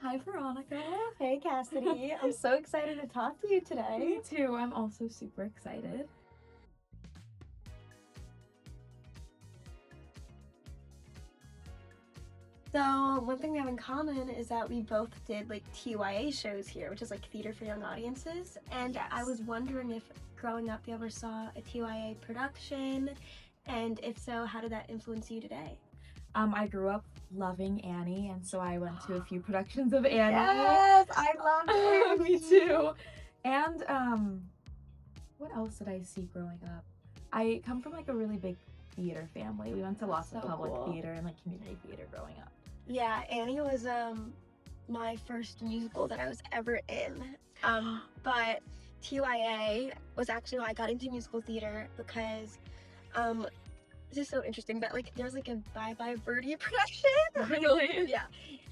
Hi, Veronica. Hey, Cassidey. I'm so excited to talk to you today. Me too. I'm also super excited. So, one thing we have in common is that we both did like TYA shows here, which is like theater for young audiences. And Yes. I was wondering if growing up you ever saw a TYA production, and if so, how did that influence you today? I grew up loving Annie, and so I went to a few productions of Annie. Yes, I loved it. Me too. And what else did I see growing up? I come from like a really big theater family. We went to lots of public theater and like community theater growing up. Yeah, Annie was my first musical that I was ever in. But TYA was actually why I got into musical theater because this is so interesting, but like there's like a Bye Bye Birdie production. Really? Yeah.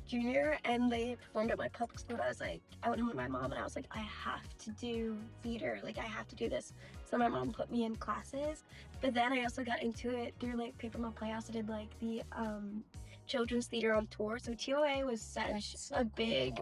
Junior, and they performed at my public school. I was like, I went home with my mom and I was like, I have to do theater, like I have to do this. So my mom put me in classes, but then I also got into it through like Paper Mill Playhouse. I did like the children's theater on tour. So TOA was such a big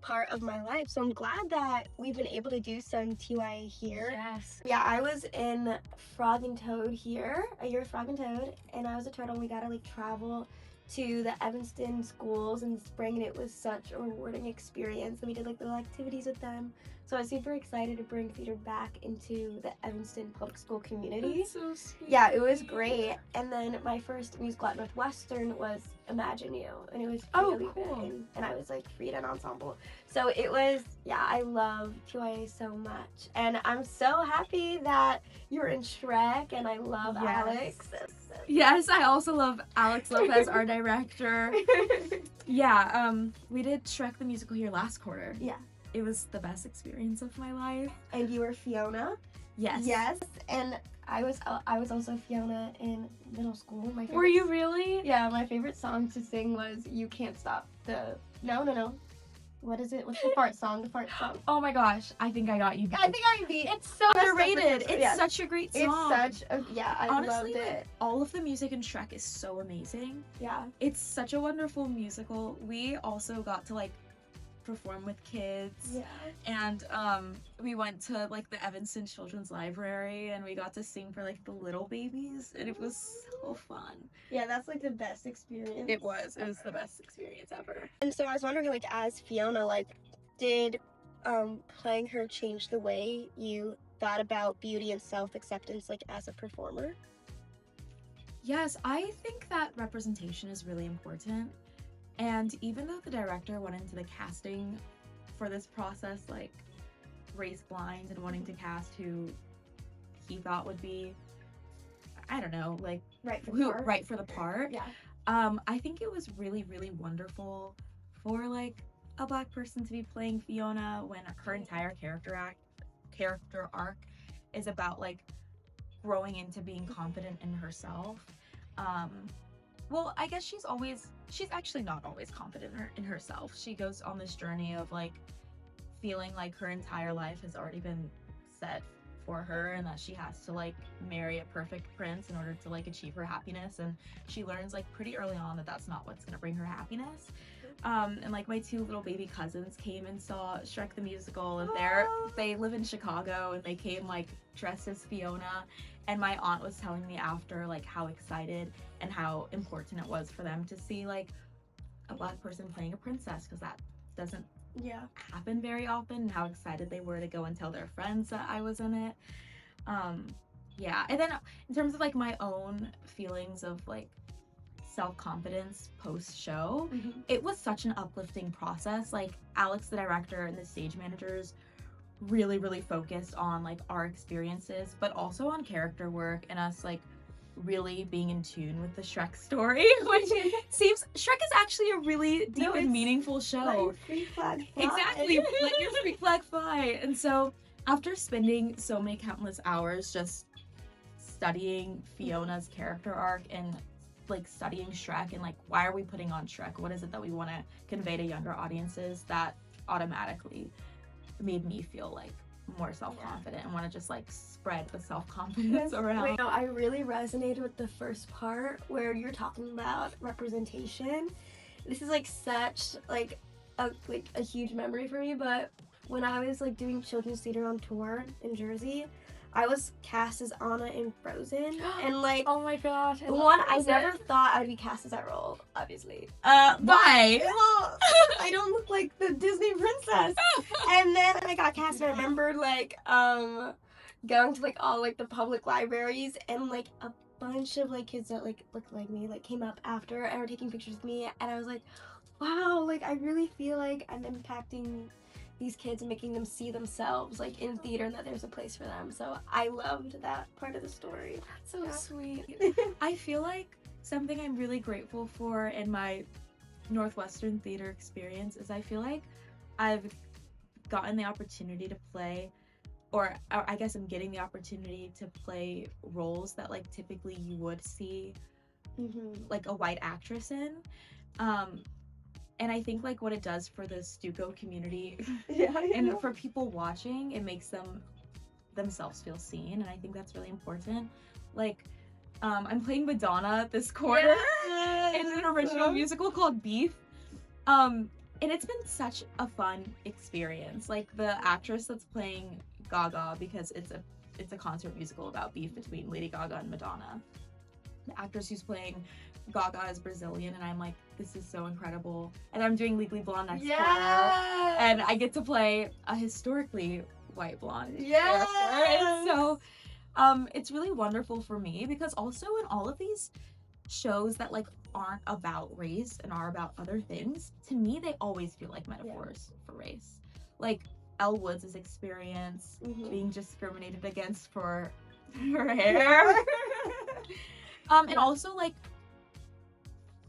part of my life. So I'm glad that we've been able to do some TYA here. Yes. Yeah, I was in Frog and Toad here, a year of Frog and Toad, and I was a turtle. And we got to like travel to the Evanston schools in the spring, and it was such a rewarding experience. And we did like little activities with them. So I was super excited to bring theater back into the Evanston public school community. That's so sweet. Yeah, it was great. And then my first musical at Northwestern was Imagine You, and it was really cool. big. And I was like freed an ensemble. So it was, yeah, I love TYA so much. And I'm so happy that you're in Shrek, and I love Yes. Alex. Yes, I also love Alex Lopez, our director. Yeah, we did Shrek the musical here last quarter. Yeah. It was the best experience of my life. And you were Fiona. Yes. Yes, and I was also Fiona in middle school. My favorite, Were you really? Yeah, my favorite song to sing was "You Can't Stop." No. What is it? What's the fart song? The fart song. Oh my gosh, I think I got you. I think I beat. It's so underrated. It's Yeah. such a great It's song. I Honestly, loved it. all of the music in Shrek is so amazing. Yeah. It's such a wonderful musical. We also got to like perform with kids. Yeah. And we went to like the Evanston Children's Library and we got to sing for like the little babies, and it was so fun. Yeah, that's like the best experience. It was the best experience ever. And so I was wondering, like, as Fiona, like, did playing her change the way you thought about beauty and self-acceptance, like, as a performer? Yes, I think that representation is really important. And even though the director went into the casting for this process, like, race blind and wanting to cast who he thought would be, I don't know, like, Right for the part. Yeah. I think it was really, really wonderful for like a Black person to be playing Fiona when her entire character arc is about like growing into being confident in herself. Well, I guess she's actually not always confident in herself. She goes on this journey of like feeling like her entire life has already been set for her and that she has to like marry a perfect prince in order to like achieve her happiness, and she learns like pretty early on that that's not what's gonna bring her happiness. And like my two little baby cousins came and saw Shrek the musical, and they live in Chicago, and they came like dressed as Fiona, and my aunt was telling me after like how excited and how important it was for them to see like a Black person playing a princess, because that doesn't happen very often, and how excited they were to go and tell their friends that I was in it. And then in terms of like my own feelings of like self-confidence post-show, it was such an uplifting process. Like Alex the director and the stage managers really, really focused on like our experiences, but also on character work and us like really being in tune with the Shrek story, which seems Shrek is actually a really deep and meaningful show. Let your freak flag fly. Exactly, let your freak flag fly. And so after spending so many countless hours just studying Fiona's character arc and like studying Shrek and like why are we putting on Shrek? What is it that we want to convey to younger audiences? That automatically made me feel like more self-confident and want to just like spread the self-confidence around. No, I really resonated with the first part where you're talking about representation. This is like such like a huge memory for me, but when I was like doing children's theater on tour in Jersey, I was cast as Anna in Frozen, and like, oh my gosh, I never thought I'd be cast as that role, obviously. Why? Well, I don't look like the Disney princess. And then I got cast, and I remember like going to like all like the public libraries, and like a bunch of like kids that like looked like me like came up after and were taking pictures with me, and I was like, wow, like I really feel like I'm impacting these kids and making them see themselves like in theater, and that there's a place for them. So I loved that part of the story. So sweet. I feel like something I'm really grateful for in my Northwestern theater experience is I feel like I've gotten the opportunity to play, or I guess I'm getting the opportunity to play roles that like typically you would see like a white actress in. And I think like what it does for the Stuco community and for people watching, it makes them themselves feel seen, and I think that's really important. Like I'm playing Madonna this quarter in an original musical called Beef. And it's been such a fun experience. Like the actress that's playing Gaga, because it's a concert musical about beef between Lady Gaga and Madonna. The actress who's playing Gaga is Brazilian, and I'm like, this is so incredible. And I'm doing Legally Blonde next quarter, and I get to play a historically white blonde character. And so it's really wonderful for me, because also in all of these shows that like aren't about race and are about other things, to me they always feel like metaphors for race. Like Elle Woods' experience being discriminated against for her hair. And also like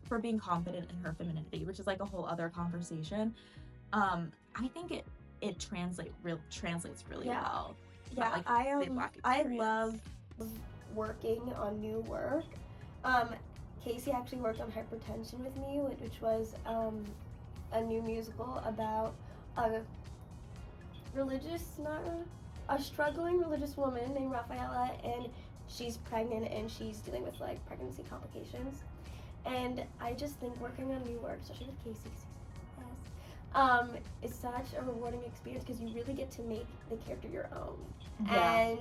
for being confident in her femininity, which is like a whole other conversation. I think it translates really well. Yeah, like, I love working on new work. Casey actually worked on Hypertension with me, which was a new musical about a struggling religious woman named Rafaela, and she's pregnant and she's dealing with like pregnancy complications. And I just think working on new work, especially with Casey, is such a rewarding experience, because you really get to make the character your own. Yeah.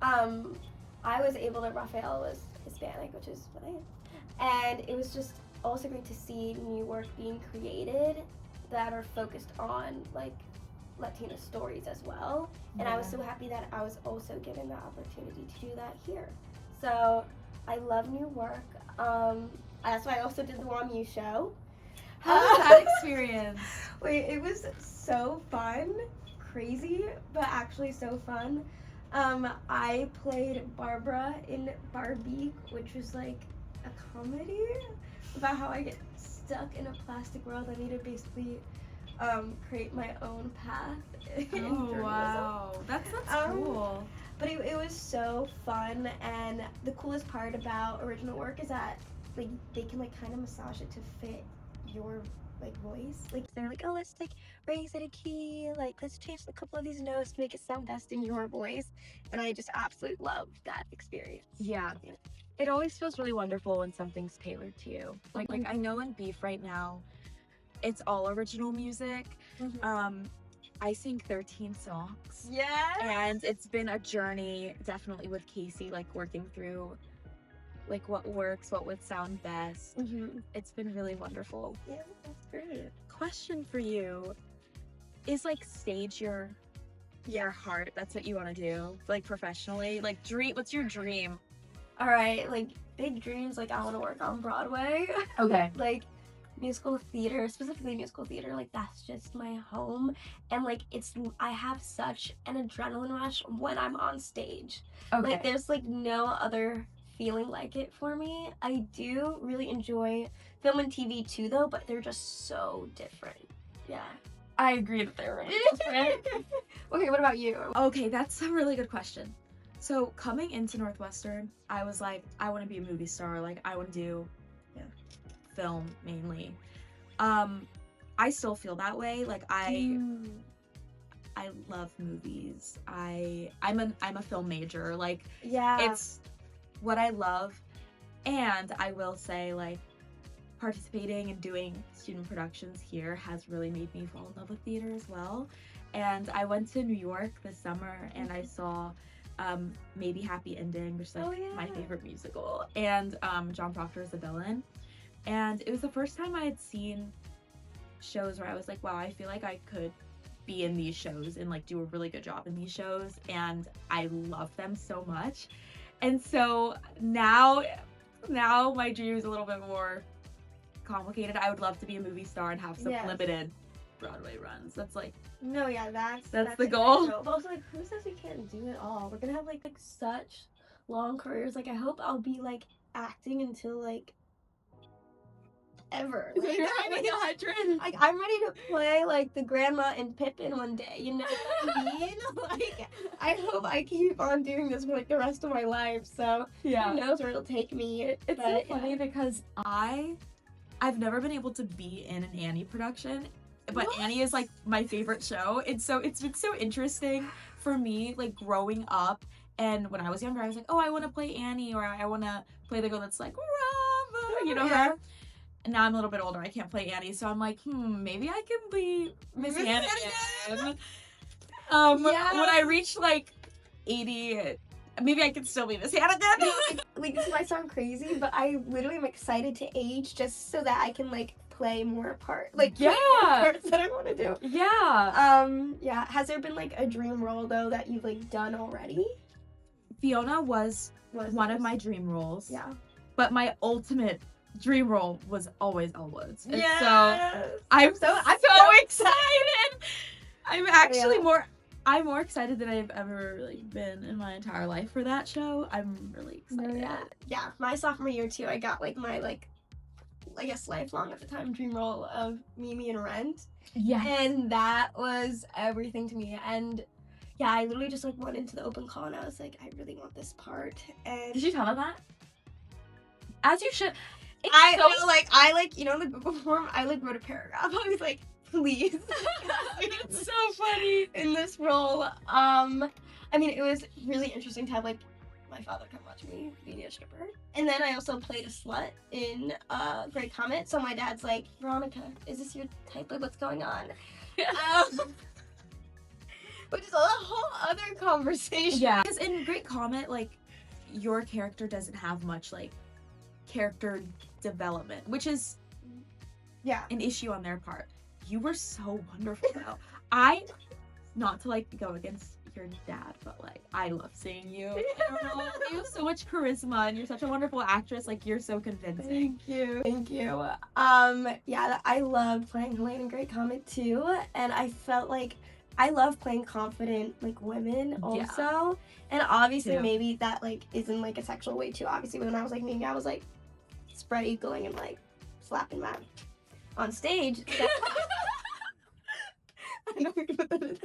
And I was able to, Rafaela was Hispanic, which is what I am. And it was just also great to see new work being created that are focused on like Latina stories as well. And I was so happy that I was also given the opportunity to do that here. So I love new work. That's why I also did the WAMU show. How was that experience? Wait, it was so fun, crazy, but actually so fun. I played Barbara in Barbie, which was like a comedy about how I get stuck in a plastic world. I need to basically create my own path in journalism. Wow, that's cool. But it was so fun, and the coolest part about original work is that like they can like kind of massage it to fit your like voice. Like they're like, oh, let's like raise it a key, like let's change a couple of these notes to make it sound best in your voice. And I just absolutely loved that experience. Yeah. It always feels really wonderful when something's tailored to you. Like I know in Beef right now, it's all original music. I sing 13 songs. Yeah. And it's been a journey, definitely with Casey, like working through like what works, what would sound best. It's been really wonderful. Yeah, that's great. Question for you is like stage your heart. That's what you want to do, like professionally. Like what's your dream? All right, like big dreams. Like I want to work on Broadway. Okay. Like musical theater, specifically musical theater, like that's just my home. And like I have such an adrenaline rush when I'm on stage. Okay. Like there's like no other feeling like it for me. I do really enjoy film and TV too though, but they're just so different. Yeah. I agree that they're really different. Okay, what about you? Okay, that's a really good question. So coming into Northwestern, I was like, I want to be a movie star. Like I want to do film mainly. I still feel that way. Like I love movies. I'm a film major. Like it's what I love. And I will say, like, participating and doing student productions here has really made me fall in love with theater as well. And I went to New York this summer and I saw Maybe Happy Ending, which is like my favorite musical, and John Proctor is the villain. And it was the first time I had seen shows where I was like, wow, I feel like I could be in these shows and like do a really good job in these shows, and I love them so much. And so now my dream is a little bit more complicated. I would love to be a movie star and have some limited Broadway runs. That's like that's the goal. But also, like, who says we can't do it all? We're gonna have like such long careers. Like, I hope I'll be like acting until like ever. Like, like, I'm ready to play like the grandma in Pippin one day. You know what I mean? Like, I hope I keep on doing this for like the rest of my life. So who knows where it'll take me? It's so funny because I've never been able to be in an Annie production, but Annie is like my favorite show. And so it's been so interesting for me, like growing up. And when I was younger, I was like, oh, I want to play Annie, or I want to play the girl that's like, Rava, you know her. And now I'm a little bit older, I can't play Annie, so I'm like, maybe I can be Miss Annie again. When I reach like 80, maybe I can still be Miss Annie again. Like, this might sound crazy, but I literally am excited to age just so that I can like play more part, like play more parts that I want to do. Has there been like a dream role though that you've like done already? Fiona was one of my dream roles. But my ultimate dream role was always Elwood's. And so I'm so excited. I'm actually more excited than I've ever really been in my entire life for that show. I'm really excited. My sophomore year too, I got like my I guess lifelong at the time dream role of Mimi in Rent. And that was everything to me. And I literally just like went into the open call and I was like, I really want this part. And did you tell them that? As you should. The Google form, I like wrote a paragraph. I was like, please. It's so funny. In this role. I mean, it was really interesting to have like my father come watch me be a stripper. And then I also played a slut in Great Comet. So my dad's like, Veronica, is this your type? Like, what's going on? Which is a whole other conversation. Yeah. Because in Great Comet, like, your character doesn't have much like character development, which is an issue on their part. You were so wonderful though. Not to like go against your dad, but like I love seeing you. I don't know, you have so much charisma and you're such a wonderful actress. Like, you're so convincing. Thank you. I love playing Helene in Great Comet too, and I felt like I love playing confident like women also. And obviously maybe that like isn't like a sexual way too. Obviously when I was like Mimi, I was like spread eagling and like slapping man on stage. I know we can put that in.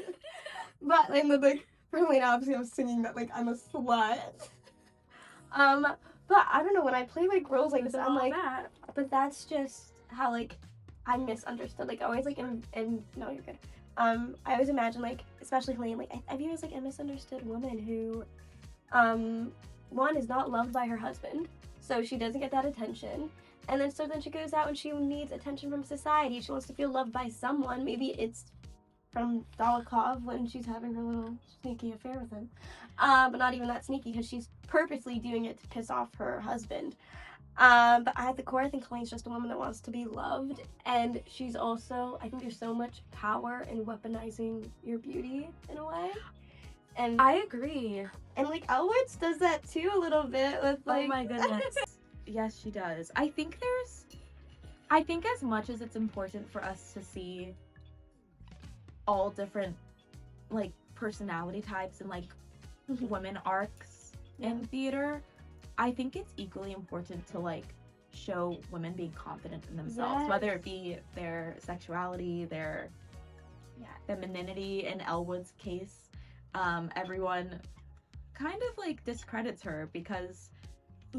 But in the like for Helene, obviously I'm singing that like I'm a slut. But I don't know, when I play like roles like this, I'm like but that's just how like I'm misunderstood. Like always like and no, you're good. I always imagine like, especially Helene, like I view her as like a misunderstood woman who one is not loved by her husband, so she doesn't get that attention. And then she goes out and she needs attention from society. She wants to feel loved by someone. Maybe it's from Dolokhov when she's having her little sneaky affair with him. But not even that sneaky, because she's purposely doing it to piss off her husband. But at the core, I think Helene's just a woman that wants to be loved. And she's also, I think there's so much power in weaponizing your beauty in a way. And I agree. And like Elwood's does that too a little bit with like... Oh my goodness. Yes, she does. I think as much as it's important for us to see all different like personality types and like women arcs in theater, I think it's equally important to like show women being confident in themselves, whether it be their sexuality, their femininity. In Elwood's case, everyone kind of like discredits her because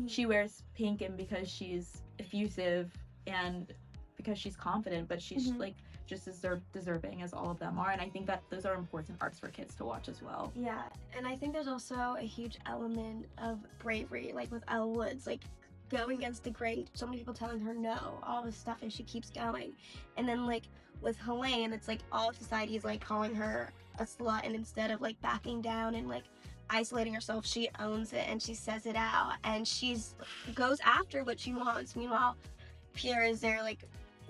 she wears pink and because she's effusive and because she's confident, but she's like just as deserving as all of them are. And I think that those are important arcs for kids to watch as well. Yeah, and I think there's also a huge element of bravery, like with Elwood's, like going against the grain, so many people telling her no, all this stuff, and she keeps going. And then like with Helene, it's like all of society is like calling her a slut, and instead of like backing down and like isolating herself, she owns it and she says it out, and she's goes after what she wants. Meanwhile, Pierre is there like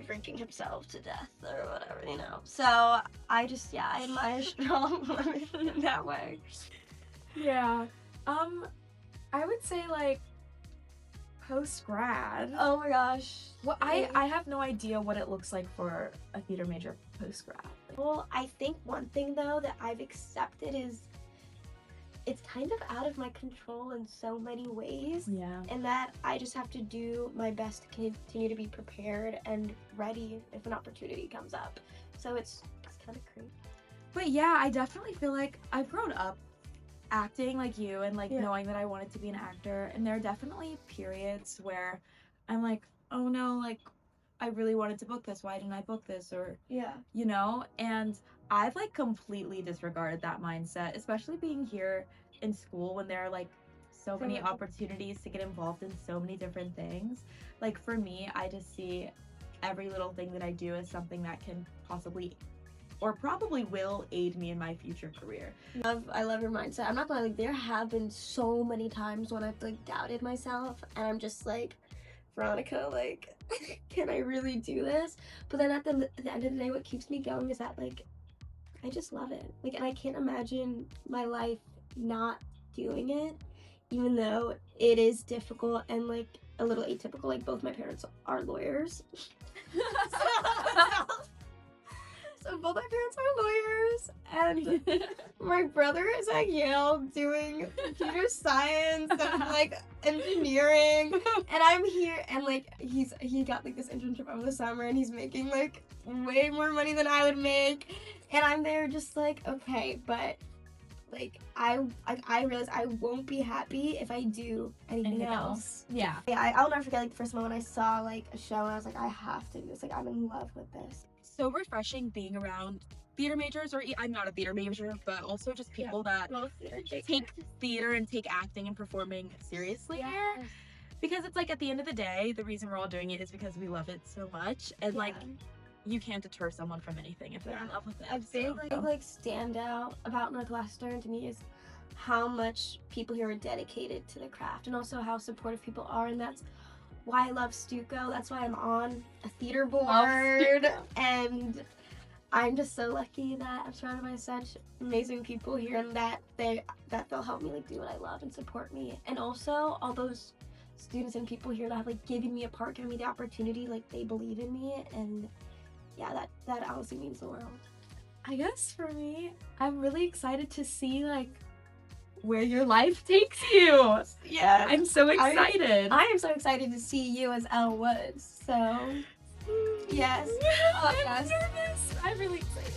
drinking himself to death or whatever, you know. So I admire strong women in that way. Yeah. I would say like post-grad. Oh my gosh. Well, I have no idea what it looks like for a theater major post-grad. Well, I think one thing though that I've accepted is it's kind of out of my control in so many ways. Yeah. And that I just have to do my best to continue to be prepared and ready if an opportunity comes up. So it's kind of crazy. But yeah, I definitely feel like I've grown up acting like you and like knowing that I wanted to be an actor, and there are definitely periods where I'm like, oh no, like I really wanted to book this, why didn't I book this? Or you know, and I've like completely disregarded that mindset, especially being here in school when there are like so many opportunities to get involved in so many different things. Like for me, I just see every little thing that I do as something that can possibly or probably will aid me in my future career. I love your mindset. I'm not gonna like, there have been so many times when I've like doubted myself, and I'm just like, Veronica, like, can I really do this? But then at the end of the day, what keeps me going is that like, I just love it. Like, and I can't imagine my life not doing it, even though it is difficult and like a little atypical. Like both my parents are lawyers. So both my parents are lawyers, and my brother is at Yale doing computer science and like engineering, and I'm here, and like he got like this internship over the summer, and he's making like way more money than I would make, and I'm there just like, okay, but like I realize I won't be happy if I do anything else. Yeah, I'll never forget like the first moment I saw like a show and I was like, I have to do this. Like I'm in love with this. So refreshing being around theater majors, or I'm not a theater major, but also just people that take theater and take acting and performing seriously. Yeah. Because it's like at the end of the day, the reason we're all doing it is because we love it so much, and like you can't deter someone from anything if they're in love with it. A big like standout about Northwestern to me is how much people here are dedicated to the craft, and also how supportive people are, and that's why I love Stuco. That's why I'm on a theater board, and I'm just so lucky that I'm surrounded by such amazing people here, and that they'll help me like do what I love and support me. And also all those students and people here that have like given me a part, giving me the opportunity, like they believe in me, and yeah, that honestly means the world. I guess for me, I'm really excited to see like where your life takes you. Yeah, I'm so excited. I am so excited to see you as Elle Woods. So yes. I'm nervous. I'm really excited.